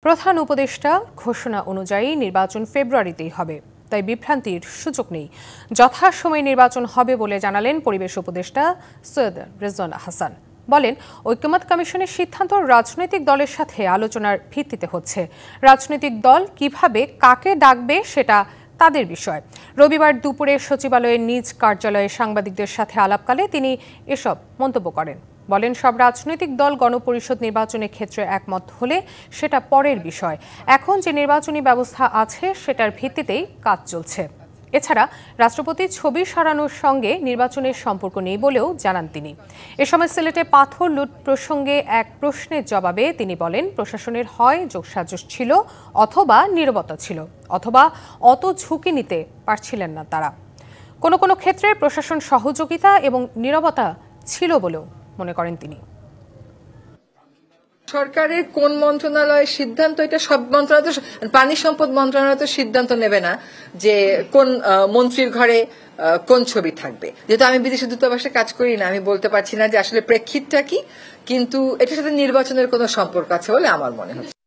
প্রধান উপদেষ্টা ঘোষণা অনুযায়ী নির্বাচন ফেব্রুয়ারিতেই হবে, তাই বিভ্রান্তির সুযোগ নেই। যথাসময়ে নির্বাচন হবে বলে জানালেন পরিবেশ উপদেষ্টা সৈয়দ রেজওয়ান হাসান। বলেন, ঐকমত্য কমিশনের সিদ্ধান্ত রাজনৈতিক দলের সাথে আলোচনার ভিত্তিতে হচ্ছে। রাজনৈতিক দল কিভাবে কাকে ডাকবে সেটা তাদের বিষয়। রবিবার দুপুরে সচিবালয়ের নিজ কার্যালয়ে সাংবাদিকদের সাথে আলাপকালে তিনি এসব মন্তব্য করেন। বলেন, সব রাজনৈতিক দল গণপরিষদ নির্বাচনের ক্ষেত্রে একমত হলে সেটা পরের বিষয়। এখন যে নির্বাচনী ব্যবস্থা আছে সেটার ভিত্তিতেই কাজ চলছে। এছাড়া রাষ্ট্রপতির ছবি সরানোর সঙ্গে নির্বাচনের সম্পর্ক নেই বলেও জানান তিনি। এ সময় সিলেটে পাথর লুট প্রসঙ্গে এক প্রশ্নের জবাবে তিনি বলেন, প্রশাসনের হয় যোগসাজশ ছিল অথবা নীরবতা ছিল, অথবা অত ঝুঁকি নিতে পারছিলেন না তারা। কোনো কোনো ক্ষেত্রে প্রশাসন সহযোগিতা এবং নীরবতা ছিল বলেও মনে করেন তিনি। সরকারের কোন মন্ত্রণালয়ের সিদ্ধান্ত, এটা সব মন্ত্রণালয়, পানি সম্পদ মন্ত্রণালয় তো সিদ্ধান্ত নেবে না যে কোন মন্ত্রীর ঘরে কোন ছবি থাকবে। যেহেতু আমি বিদেশি দূতাবাসে কাজ করি না, আমি বলতে পারছি না যে আসলে প্রেক্ষিতটা কি, কিন্তু এটার সাথে নির্বাচনের কোনো সম্পর্ক আছে বলে আমার মনে হয়।